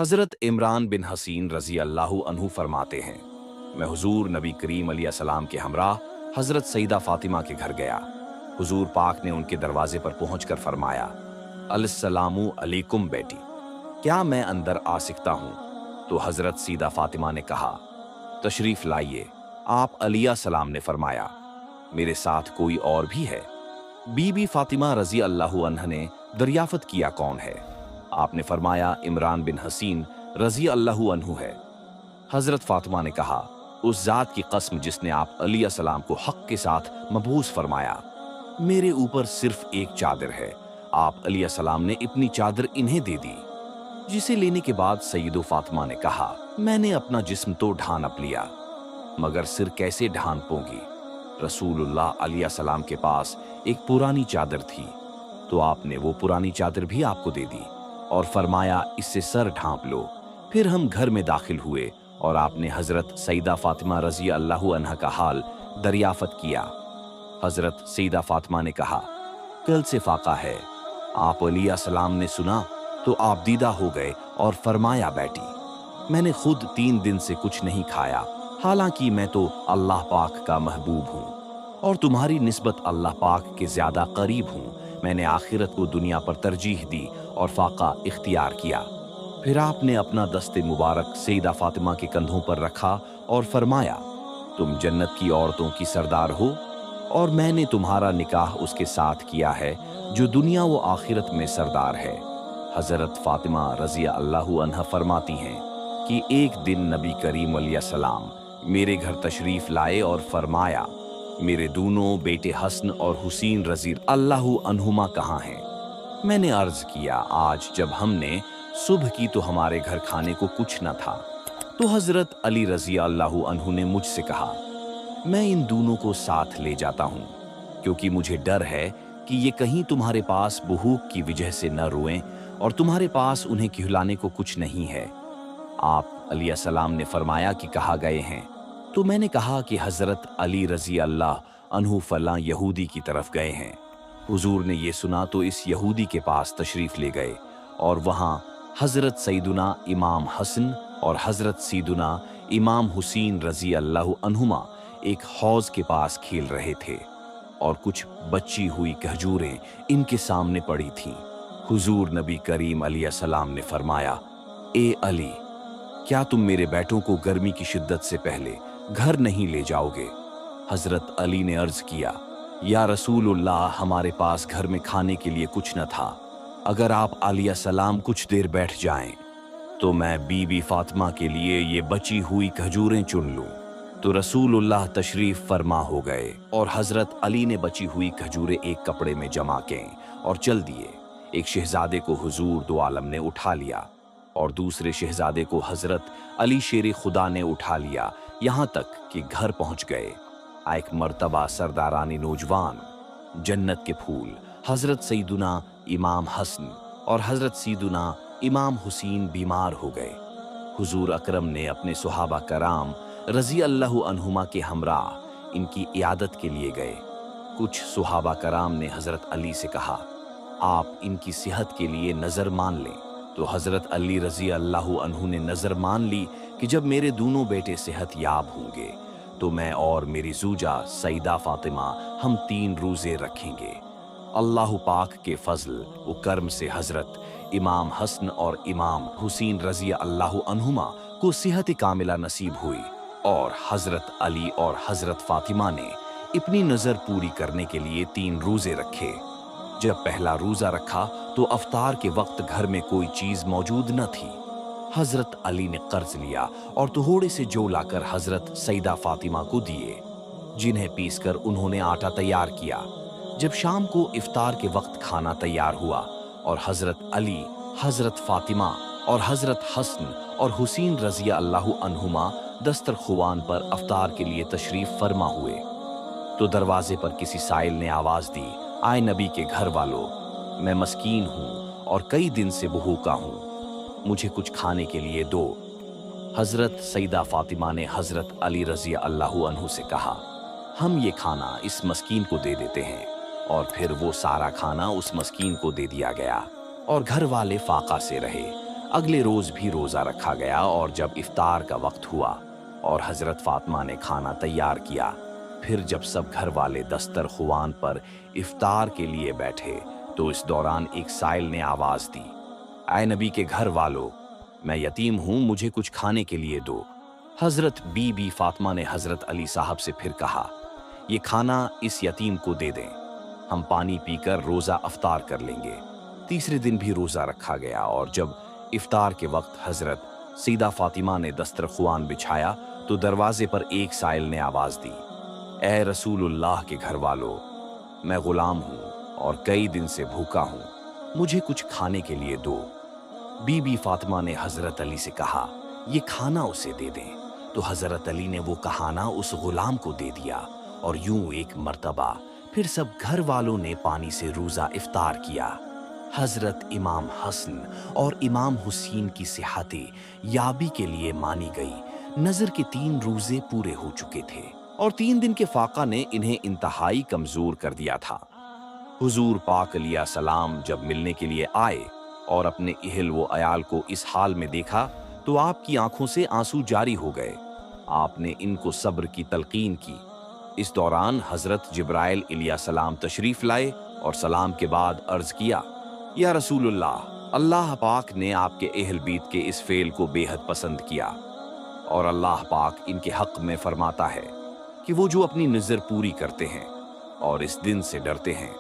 हज़रत इमरान बिन हसीन रज़ी अल्लाह अन्हु फरमाते हैं, मैं हुजूर नबी करीम अलैहिस्सलाम के हमराह हज़रत सईदा फ़ातिमा के घर गया। हुजूर पाक ने उनके दरवाजे पर पहुंचकर फरमाया, अस्सलामु अलैकुम बेटी, क्या मैं अंदर आ सकता हूँ? तो हज़रत सईदा फ़ातिमा ने कहा, तशरीफ़ लाइए। आप अलैहि सलाम ने फरमाया, मेरे साथ कोई और भी है? बीबी फ़ातिमा रज़ी अल्लाह अन्हा ने दरियाफ़त किया, कौन है? आपने फरमाया, इमरान बिन हसीन रज़ी अल्लाह अन्हु है। हज़रत फ़ातिमा ने कहा, उस ज़ात की कसम जिसने आप अलैहि सलाम को हक़ के साथ मबूस फरमाया, मेरे ऊपर सिर्फ एक चादर है। आप अलैहि सलाम ने अपनी चादर इन्हें दे दी, जिसे लेने के बाद सैयदो फ़ातिमा ने कहा, मैंने अपना जिस्म तो ढांप लिया, मगर सिर कैसे ढांप पाऊंगी? रसूलुल्लाह अलैहि सलाम के पास एक पुरानी चादर थी, तो आपने वो पुरानी चादर भी आपको दे दी और फरमाया, इससे सर ढांप लो। फिर हम घर में दाखिल हुए और आपने हज़रत सईदा फ़ातिमा रज़ी अल्लाह अन्हा का हाल दरियाफ़त किया। हज़रत सईदा फ़ातिमा ने कहा, कल से फाका है। आप अलैहि सलाम ने सुना तो आप दीदा हो गए और फरमाया, बेटी, मैंने खुद 3 दिन से कुछ नहीं खाया, हालांकि मैं तो अल्लाह पाक का महबूब हूँ और तुम्हारी निस्बत अल्लाह पाक के ज़्यादा करीब हूँ। मैंने आखिरत को दुनिया पर तरजीह दी और फाका इख्तियार किया। फिर आपने अपना दस्ते मुबारक सईदा फ़ातिमा के कंधों पर रखा और फरमाया, तुम जन्नत की औरतों की सरदार हो और मैंने तुम्हारा निकाह उसके साथ किया है जो दुनिया व आखिरत में सरदार है। हज़रत फ़ातिमा रज़ी अल्लाह अन्हा फरमाती हैं कि एक दिन नबी करीम अलैहिस्सलाम मेरे घर तशरीफ़ लाए और फरमाया, मेरे दोनों बेटे हसन और हुसैन रज़ी अल्लाह अन्हुमा कहाँ हैं? मैंने अर्ज़ किया, आज जब हमने सुबह की तो हमारे घर खाने को कुछ न था। तो हज़रत अली रज़ी अल्लाह अन्हु ने मुझसे कहा, मैं इन दोनों को साथ ले जाता हूँ, क्योंकि मुझे डर है कि ये कहीं तुम्हारे पास भूख की वजह से न रोएं और तुम्हारे पास उन्हें खिलाने को कुछ नहीं है। आप अलैहि सलाम ने फरमाया कि कहाँ गए हैं? तो मैंने कहा कि हज़रत अली रज़ी अल्लाह अन्हु फलां यहूदी की तरफ गए हैं। हुजूर ने ये सुना तो इस यहूदी के पास तशरीफ़ ले गए और वहाँ हज़रत सैयदुना इमाम हसन और हज़रत सैयदुना इमाम हुसैन रज़ी अल्लाह अन्हुमा एक हौज़ के पास खेल रहे थे और कुछ बची हुई खजूरें इनके सामने पड़ी थीं। हुजूर नबी करीम अलैहि सलाम ने फरमाया, ए अली, क्या तुम मेरे बेटों को गर्मी की शिद्दत से पहले घर नहीं ले जाओगे? हज़रत अली ने अर्ज़ किया, या रसूलुल्लाह, हमारे पास घर में खाने के लिए कुछ न था। अगर आप अलैहि सलाम कुछ देर बैठ जाएं तो मैं बीबी फ़ातिमा के लिए ये बची हुई खजूरें चुन लूं। तो रसूलुल्लाह तशरीफ़ फरमा हो गए और हज़रत अली ने बची हुई खजूरें एक कपड़े में जमा के और चल दिए। एक शहजादे को हुजूर दो आलम ने उठा लिया और दूसरे शहजादे को हज़रत अली शेर खुदा ने उठा लिया, यहाँ तक कि घर पहुँच गए। एक मर्तबा सरदारानी नौजवान, जन्नत के फूल हज़रत सैयदुना इमाम हसन और हज़रत सैयदुना इमाम हुसैन बीमार हो गए। हुजूर अकरम ने अपने सुहाबा कराम रज़ी अल्लाह अन्हुमा के हमराह इनकी इयादत के लिए गए। कुछ सुहाबा कराम ने हज़रत अली से कहा, आप इनकी सेहत के लिए नज़र मान लें। तो हज़रत अली रज़ी अल्लाह अन्हु ने नज़र मान ली कि जब मेरे दोनों बेटे सेहत याब होंगे तो मैं और मेरी जूजा सईदा फ़ातिमा हम 3 रोज़े रखेंगे। अल्लाह पाक के फ़ज़ल व करम से हज़रत इमाम हसन और इमाम हुसैन रज़ी अल्लाह अन्हुमा को सेहत कामिला नसीब हुई और हज़रत अली और हज़रत फ़ातिमा ने अपनी नज़र पूरी करने के लिए 3 रोज़े रखे। जब पहला रोज़ा रखा तो अफ्तार के वक्त घर में कोई चीज़ मौजूद न थी। हज़रत अली ने कर्ज लिया और थोड़े से जौ लाकर हज़रत सईदा फ़ातिमा को दिए, जिन्हें पीसकर उन्होंने आटा तैयार किया। जब शाम को इफ्तार के वक्त खाना तैयार हुआ और हज़रत अली, हज़रत फ़ातिमा और हज़रत हसन और हुसैन रज़ी अल्लाह अन्हुमा दस्तरख़ुवान पर अफ्तार के लिए तशरीफ़ फरमा हुए तो दरवाजे पर किसी साइल ने आवाज़ दी, आए नबी के घर वालों, मैं मस्कीन हूँ और कई दिन से भूखा हूँ, मुझे कुछ खाने के लिए दो। हज़रत सईदा फ़ातिमा ने हज़रत अली रज़ी अल्लाह अन्हु से कहा, हम ये खाना इस मस्कीन को दे देते हैं। और फिर वो सारा खाना उस मस्कीन को दे दिया गया और घर वाले फाका से रहे। अगले रोज भी रोजा रखा गया और जब इफ्तार का वक्त हुआ और हजरत फातिमा ने खाना तैयार किया, फिर जब सब घर वाले दस्तरखुआन पर इफ्तार के लिए बैठे तो इस दौरान एक साइल ने आवाज दी, आए नबी के घर वालों, मैं यतीम हूं, मुझे कुछ खाने के लिए दो। हजरत बीबी फातिमा ने हजरत अली साहब से फिर कहा, ये खाना इस यतीम को दे दें, हम पानी पीकर रोजा अफ्तार कर लेंगे। तीसरे दिन भी रोजा रखा गया और जब इफ्तार के वक्त हजरत सईदा फातिमा ने दस्तरखुआन बिछाया तो दरवाजे पर एक साइल ने आवाज दी, ए रसूलुल्लाह के घर वालों, मैं गुलाम हूं और कई दिन से भूखा हूं, मुझे कुछ खाने के लिए दो। बीबी फातिमा ने हजरत अली से कहा, ये खाना उसे दे दें। तो हजरत अली ने वो कहाना उस गुलाम को दे दिया और यूं एक मर्तबा फिर सब घर वालों ने पानी से रोजा इफ्तार किया। हजरत इमाम हसन और इमाम हुसैन की सेहते याबी के लिए मानी गई। नजर के 3 रोजे पूरे हो चुके थे और 3 दिन के फाका ने इन्हें इंतहाई कमजोर कर दिया था। हुजूर पाक अलैहि सलाम जब मिलने के लिए आए और अपने इहल व अयाल को इस हाल में देखा तो आपकी आंखों से आंसू जारी हो गए। आपने इनको सब्र की तलकीन की। इस दौरान हजरत जिब्राइल अलैहिस्सलाम तशरीफ लाए और सलाम के बाद अर्ज किया, या रसूलुल्लाह, अल्लाह पाक ने आपके अहल बीत के इस फेल को बेहद पसंद किया और अल्लाह पाक इनके हक में फरमाता है कि वो जो अपनी नजर पूरी करते हैं और इस दिन से डरते हैं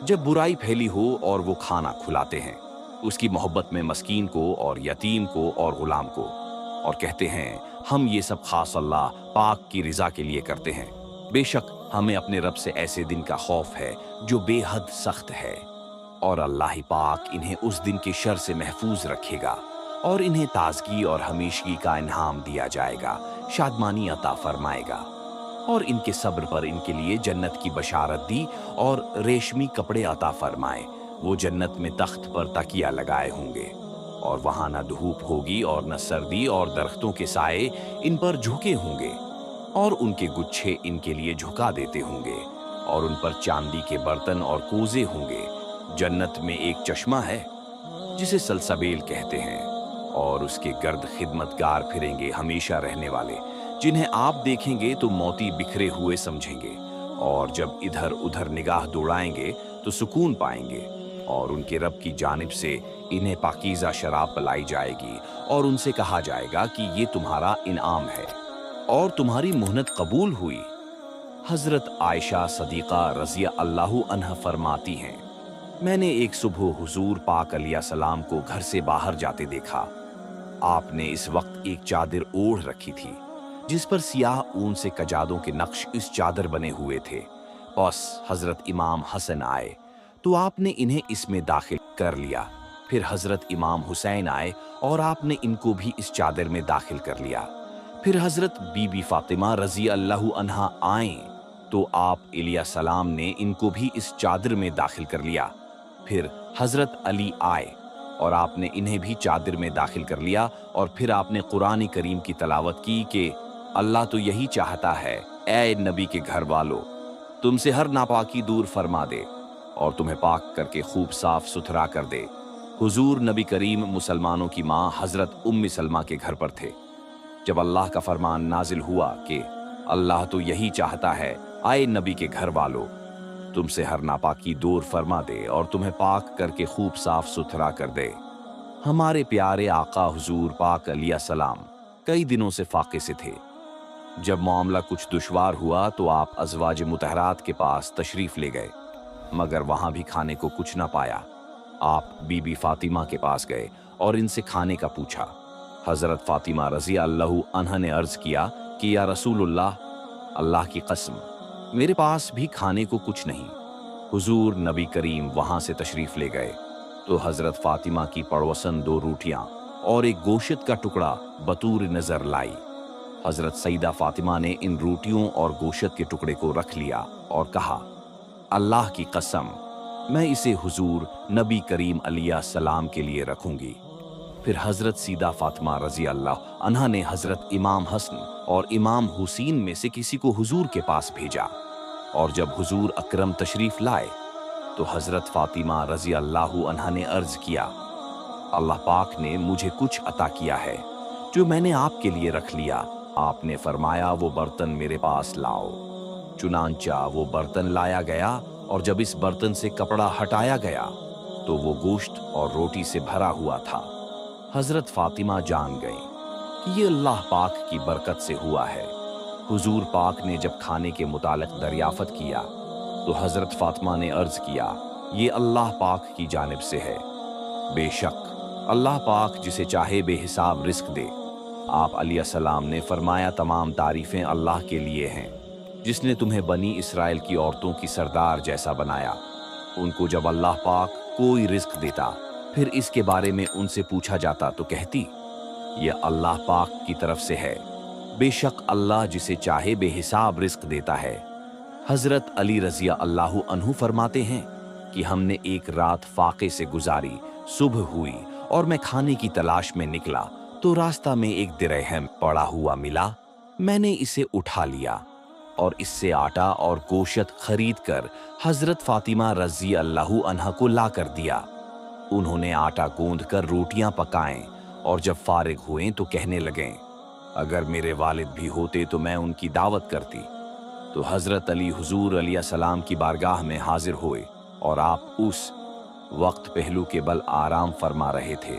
जब बुराई फैली हो और वो खाना खुलाते हैं उसकी मोहब्बत में मस्कीन को और यतीम को और गुलाम को, और कहते हैं हम ये सब खास अल्लाह पाक की रिजा के लिए करते हैं। बेशक हमें अपने रब से ऐसे दिन का खौफ है जो बेहद सख्त है और अल्लाह ही पाक इन्हें उस दिन के शर से महफूज रखेगा और इन्हें ताजगी और हमेशगी का इनाम दिया जाएगा, शादमानी अता फरमाएगा और इनके सब्र पर इनके लिए जन्नत की बशारत दी और रेशमी कपड़े अता फरमाए। वो जन्नत में तख्त पर तकिया लगाए होंगे और वहां न धूप होगी और न सर्दी और दरख्तों के साए इन पर झुके होंगे और उनके गुच्छे इनके लिए झुका देते होंगे और उन पर चांदी के बर्तन और कोजे होंगे। जन्नत में एक चश्मा है जिसे सलसबेल कहते हैं और उसके गर्द खिदमतगार फिरेंगे हमेशा रहने वाले, जिन्हें आप देखेंगे तो मोती बिखरे हुए समझेंगे और जब इधर उधर निगाह दौड़ाएंगे तो सुकून पाएंगे और उनके रब की जानिब से इन्हें पाकीज़ा शराब पिलाई जाएगी और उनसे कहा जाएगा कि ये तुम्हारा इनाम है और तुम्हारी मुहनत कबूल हुई। हजरत आयशा सदीक़ा रज़ी अल्लाहु अन्हा फरमाती हैं, मैंने एक सुबह हुजूर पाक अलैहिस्सलाम को घर से बाहर जाते देखा। आपने इस वक्त एक चादर ओढ़ रखी थी जिस पर सियाह ऊन से कजादों के नक्श इस चादर बने हुए थे। बस हजरत इमाम हसन आए तो आपने इन्हें इसमें दाखिल कर लिया। फिर हजरत इमाम हुसैन आए और आपने इनको भी इस चादर में दाखिल कर लिया। फिर हजरत बीबी फातिमा रजी अल्लाहु अन्हा आए तो आप अलैहिस्सलाम ने इनको भी इस चादर में दाखिल कर लिया। फिर हजरत अली आए और आपने इन्हें भी चादर में दाखिल कर लिया और फिर आपने कुरान करीम की तलावत की कि अल्लाह तो यही चाहता है, ऐ नबी के घर वालों, तुमसे हर नापाकी दूर फरमा दे और तुम्हें पाक करके खूब साफ सुथरा कर दे। हुजूर नबी करीम मुसलमानों की माँ हजरत उम्मी सलमा के घर पर थे जब अल्लाह का फरमान नाजिल हुआ कि अल्लाह तो यही चाहता है, आए नबी के घर वालों, तुमसे हर नापाकी दूर फरमा दे और तुम्हें पाक करके खूब साफ सुथरा कर दे। हमारे प्यारे आका हुजूर पाक अलैहिस्सलाम कई दिनों से फाके से थे। जब मामला कुछ दुश्वार हुआ तो आप अज़वाज मुतहरात के पास तशरीफ ले गए, मगर वहां भी खाने को कुछ ना पाया। आप बीबी फातिमा के पास गए और इनसे खाने का पूछा। हजरत फातिमा रज़ी अल्लाहु अन्हा ने अर्ज किया कि या रसूलुल्लाह, अल्लाह की कसम मेरे पास भी खाने को कुछ नहीं। हुजूर नबी करीम वहां से तशरीफ ले गए तो हजरत फातिमा की पड़ोसन 2 रोटियां और एक गोश्त का टुकड़ा बतूर नजर लाई। हजरत सईदा फातिमा ने इन रोटियों और गोश्त के टुकड़े को रख लिया और कहा, अल्लाह की कसम मैं इसे हुजूर नबी करीम अलैहिस्सलाम के लिए रखूंगी। फिर हजरत सीदा फातिमा रजी अल्लाह अन्हा ने हजरत इमाम हसन और इमाम हुसैन में से किसी को हुजूर के पास भेजा और जब हुजूर अकरम तशरीफ लाए तो हजरत फातिमा रजी अल्लाह अन्हा ने अर्ज किया, अल्लाह पाक ने मुझे कुछ अता किया है जो मैंने आपके लिए रख लिया। आपने फरमाया वो बर्तन मेरे पास लाओ। चुनांचा वो बर्तन लाया गया और जब इस बर्तन से कपड़ा हटाया गया तो वो गोश्त और रोटी से भरा हुआ था। हजरत फातिमा जान गई कि ये अल्लाह पाक की बरकत से हुआ है। हुजूर पाक ने जब खाने के मुतालिक दरियाफत किया तो हजरत फातिमा ने अर्ज किया, ये अल्लाह पाक की जानिब से है। बेशक अल्लाह पाक जिसे चाहे बेहिसाब रिस्क दे। आप अलैहिस्सलाम ने फरमाया, तमाम तारीफें अल्लाह के लिए हैं जिसने तुम्हें बनी इसराइल की औरतों की सरदार जैसा बनाया। उनको जब अल्लाह पाक कोई रिस्क देता फिर इसके बारे में उनसे पूछा जाता तो कहती, यह अल्लाह पाक की तरफ से है। बेशक अल्लाह जिसे चाहे बेहिसाब रिस्क देता है। हजरत अली रज़िया अल्लाहु अन्हु फरमाते हैं कि हमने एक रात फाके से गुजारी। सुबह हुई और मैं खाने की तलाश में निकला तो रास्ता में एक दिरहम पड़ा हुआ मिला। मैंने इसे उठा लिया और इससे आटा और गोश्त खरीद कर हजरत फातिमा रज़ी अल्लाहु अन्हा को ला कर दिया। उन्होंने आटा गूंद कर रोटियां पकाएं और जब फारिग हुए तो कहने लगे, अगर मेरे वालिद भी होते तो मैं उनकी दावत करती। तो हजरत अली हुजूर अलैहिस्सलाम की बारगाह में हाजिर हुए और आप उस वक्त पहलू के बल आराम फरमा रहे थे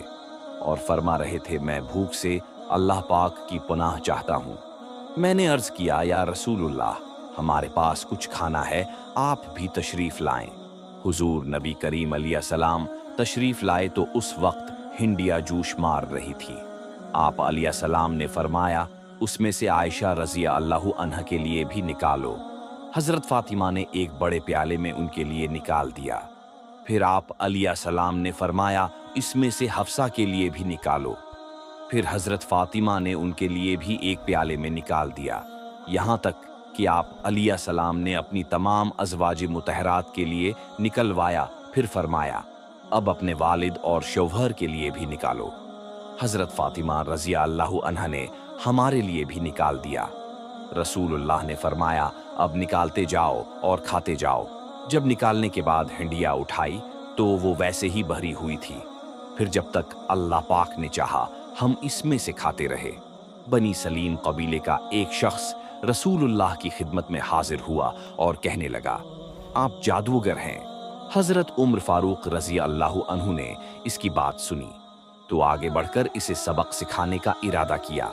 और फरमा रहे थे, मैं भूख से अल्लाह पाक की पनाह चाहता हूँ। मैंने अर्ज किया, या रसूलुल्लाह, हमारे पास कुछ खाना है, आप भी तशरीफ लाएं। हुजूर नबी करीम अलैहिस्सलाम तशरीफ लाए तो उस वक्त हिंडिया जूश मार रही थी। आप अलैहिस्सलाम ने फरमाया, उसमें से आयशा रज़िया अल्लाहु अन्हा के लिए भी निकालो। हजरत फातिमा ने एक बड़े प्याले में उनके लिए निकाल दिया। फिर आप अलैहिस्सलाम ने फरमाया, इसमें से हफ्सा के लिए भी निकालो। फिर हजरत फातिमा ने उनके लिए भी एक प्याले में निकाल दिया, यहाँ तक कि आप अलैहिस्सलाम ने अपनी तमाम अज़वाज मुतहरात के लिए निकलवाया। फिर फरमाया, अब अपने वालिद और शौहर के लिए भी निकालो। हजरत फातिमा रज़िया अल्लाहु अन्हा ने हमारे लिए भी निकाल दिया। रसूलुल्लाह ने फरमाया, अब निकालते जाओ और खाते जाओ। जब निकालने के बाद हंडिया उठाई तो वो वैसे ही भरी हुई थी। फिर जब तक अल्लाह पाक ने चाहा हम इसमें से खाते रहे। बनी सलीम कबीले का एक शख्स रसूलुल्लाह की खिदमत में हाजिर हुआ और कहने लगा, आप जादूगर हैं। हजरत उम्र फारूक रज़ी अल्लाहु अन्हु ने इसकी बात सुनी तो आगे बढ़कर इसे सबक सिखाने का इरादा किया।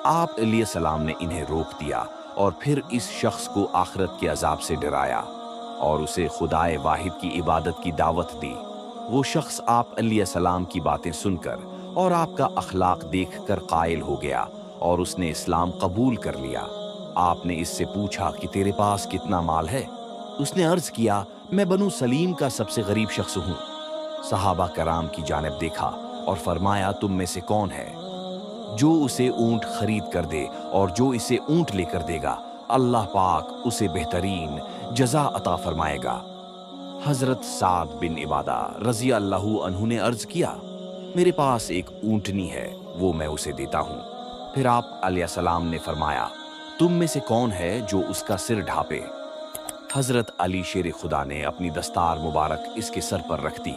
आप अलैहिस्सलाम ने इन्हें रोक दिया और फिर इस शख्स को आखिरत के अजाब से डराया और उसे खुदाए वाहिद की इबादत की दावत दी। वो शख्स आप अलैहिस्सलाम की बातें सुनकर और आपका अखलाक देखकर कायल हो गया और उसने इस्लाम कबूल कर लिया। आपने इससे पूछा कि तेरे पास कितना माल है? उसने अर्ज किया, मैं बनु सलीम का सबसे गरीब शख्स हूँ। सहाबा कराम की जानिब देखा और फरमाया, तुम में से कौन है जो उसे ऊंट खरीद कर दे, और जो इसे ऊंट लेकर देगा अल्लाह पाक उसे बेहतरीन जजा अता फरमाएगा। हजरत साद बिन इबादा रज़ी अल्लाहु अन्हु ने अर्ज किया, मेरे पास एक ऊंटनी है, वो मैं उसे देता हूँ। फिर आप अलैहिस्सलाम ने फरमाया, तुम में से कौन है जो उसका सिर ढापे? हजरत अली शेर खुदा ने अपनी दस्तार मुबारक इसके सर पर रख दी।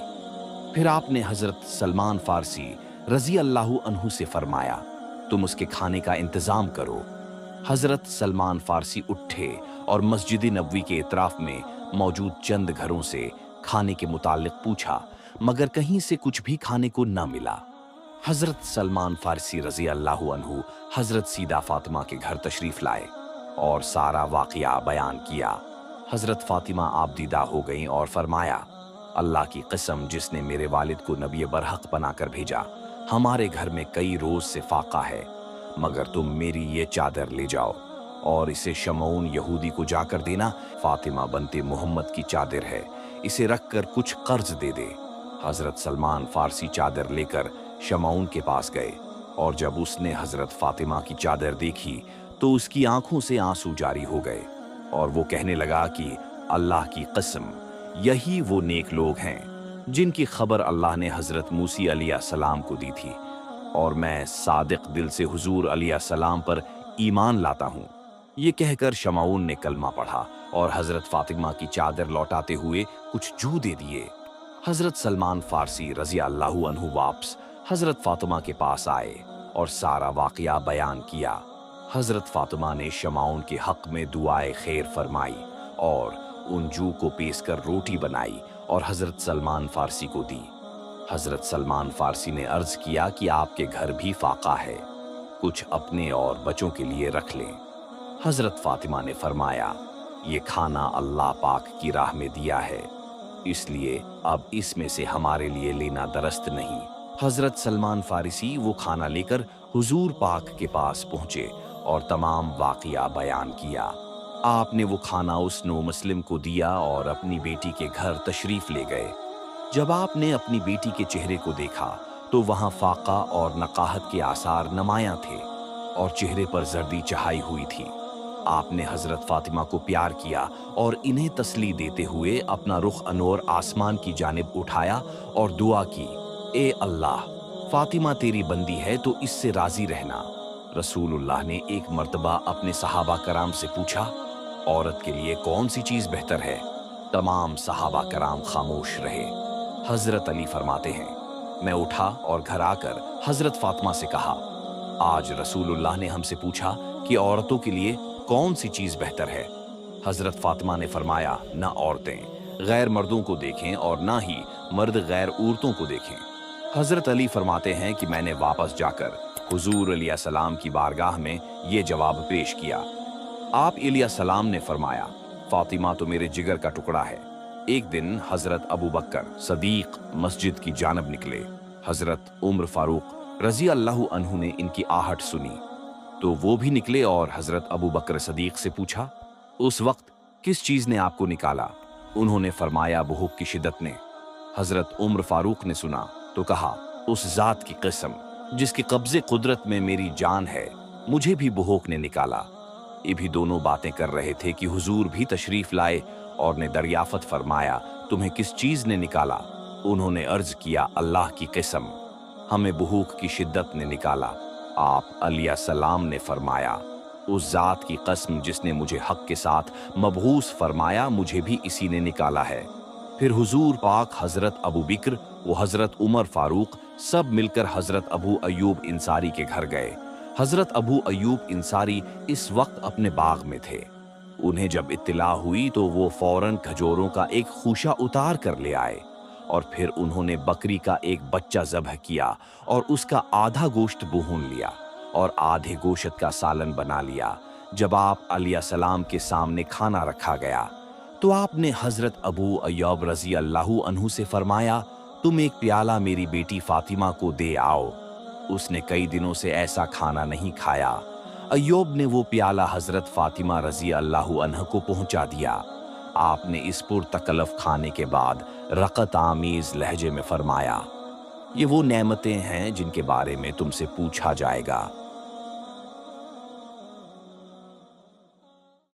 फिर आपने हजरत सलमान फारसी रज़ी अल्लाहु अन्हु से फरमाया, तुम उसके खाने का इंतजाम करो। हजरत सलमान फारसी उठे और मस्जिद नबवी के इतराफ में मौजूद चंद घरों से खाने के मुतालिक पूछा, मगर कहीं से कुछ भी खाने को न मिला। हजरत सलमान फारसी रज़ी अल्लाहु अन्हु हजरत सीदा फातिमा के घर तशरीफ लाए और सारा वाक़या बयान किया। हजरत फातिमा आबदीदा हो गईं और फरमाया, अल्लाह की कसम जिसने मेरे वालिद को नबी बरहक बनाकर भेजा, हमारे घर में कई रोज से फाका है, मगर तुम मेरी ये चादर ले जाओ और इसे शमऊन यहूदी को जाकर देना। फातिमा बनते मोहम्मद की चादर है, इसे रखकर कुछ कर्ज दे दे। हजरत सलमान फारसी चादर लेकर शमऊन के पास गए और जब उसने हजरत फातिमा की चादर देखी तो उसकी आंखों से आंसू जारी हो गए और वो कहने लगा कि अल्लाह की कसम, यही वो नेक लोग हैं जिनकी खबर अल्लाह ने हजरत मूसी अलैहिस्सलाम को दी थी, और मैं सादिक दिल से हुजूर अलैहिस्सलाम पर ईमान लाता हूँ। ये कहकर शमऊन ने कलमा पढ़ा और हजरत फातिमा की चादर लौटाते हुए कुछ जू दे दिए। हजरत सलमान फारसी रज़ी अल्लाहु अन्हु वापस हजरत फातिमा के पास आए और सारा वाकया बयान किया। हजरत फातिमा ने शमाउन के हक में दुआए खैर फरमाई और उन जू को पीस कर रोटी बनाई और हजरत सलमान फारसी को दी। हजरत सलमान फारसी ने अर्ज किया कि आपके घर भी फाका है, कुछ अपने और बच्चों के लिए रख लें। हजरत फातिमा ने फरमाया, ये खाना अल्लाह पाक की राह में दिया है, इसलिए अब इसमें से हमारे लिए लेना दरस्त नहीं। हजरत सलमान फारसी वो खाना लेकर हुजूर पाक के पास पहुंचे और तमाम वाकया बयान किया। आपने वो खाना उस नो मुस्लिम को दिया और अपनी बेटी के घर तशरीफ ले गए। जब आपने अपनी बेटी के चेहरे को देखा तो वहां फाका और नकाहत के आसार नमाया थे और चेहरे पर जर्दी चढ़ाई हुई थी। आपने हजरत फातिमा को प्यार किया और इन्हें तसली देते हुए अपना रुख अनोर आसमान की जानिब उठाया और दुआ की, ए अल्लाह, फातिमा तेरी बंदी है तो इससे राजी रहना। रसूलुल्लाह ने एक मर्तबा अपने सहाबा कराम से पूछा, औरत के लिए कौन सी चीज बेहतर है? तमाम सहाबा कराम खामोश रहे। हजरत अली फरमाते हैं, मैं उठा और घर आकर हजरत फातिमा से कहा, आज रसूलुल्लाह ने हमसे पूछा कि औरतों के लिए कौन सी चीज बेहतर है। हजरत फातिमा ने फरमाया, ना औरतें गैर मर्दों को देखें और ना ही मर्द गैर औरतों को देखें। हजरत अली फरमाते हैं कि मैंने वापस जाकर हुजूर अलैहिस्सलाम की बारगाह में ये जवाब पेश किया। आप अलैहिस्सलाम ने फरमाया, फातिमा तो मेरे जिगर का टुकड़ा है। एक दिन हजरत अबू बकर सदीक मस्जिद की जानब निकले। हजरत उम्र फारूक रजी अल्लाह अन्हु ने इनकी आहट सुनी तो वो भी निकले और हजरत अबू बकर सदीक से पूछा, उस वक्त किस चीज ने आपको निकाला? उन्होंने फरमाया, भूख की शिद्दत ने। हजरत उम्र फारूक ने सुना तो कहा, उस जात की कसम जिसके कब्जे कुदरत में मेरी जान है, मुझे भी भूख ने निकाला। ये भी दोनों बातें कर रहे थे कि हुजूर भी तशरीफ लाए और ने दरियाफत फरमाया, तुम्हें किस चीज ने निकाला? उन्होंने अर्ज किया, अल्लाह की कसम, हमें भूख की शिद्दत ने निकाला। आप अलैहिस्सलाम ने फरमाया, उस जात की कसम जिसने मुझे हक के साथ मबऊस फरमाया, मुझे भी इसी ने निकाला है। फिर हुजूर पाक, हजरत अबू बकर व हजरत उमर फारूक सब मिलकर हजरत अबू अयूब इंसारी के घर गए। हजरत अबू अयूब इंसारी इस वक्त अपने बाग में थे। उन्हें जब इत्तला हुई तो वो फौरन खजूरों का एक खूशा उतार कर ले आए और फिर उन्होंने बकरी का एक बच्चा ज़ब्ह किया और उसका आधा गोश्त भून लिया और आधे गोश्त का सालन बना लिया। जब आप अलैहिस्सलाम के सामने खाना रखा गया तो आपने हजरत अबू अयूब रजी अल्लाहु अन्हु से फरमाया, तुम एक प्याला मेरी बेटी फातिमा को दे आओ, उसने कई दिनों से ऐसा खाना नहीं खाया। अयूब ने वो प्याला हजरत फातिमा रजी अल्लाहु अन्हा को पहुंचा दिया। आपने इस पुरतकल्लफ खाने के बाद रक़त आमीज लहजे में फरमाया, ये वो नेमतें हैं जिनके बारे में तुमसे पूछा जाएगा।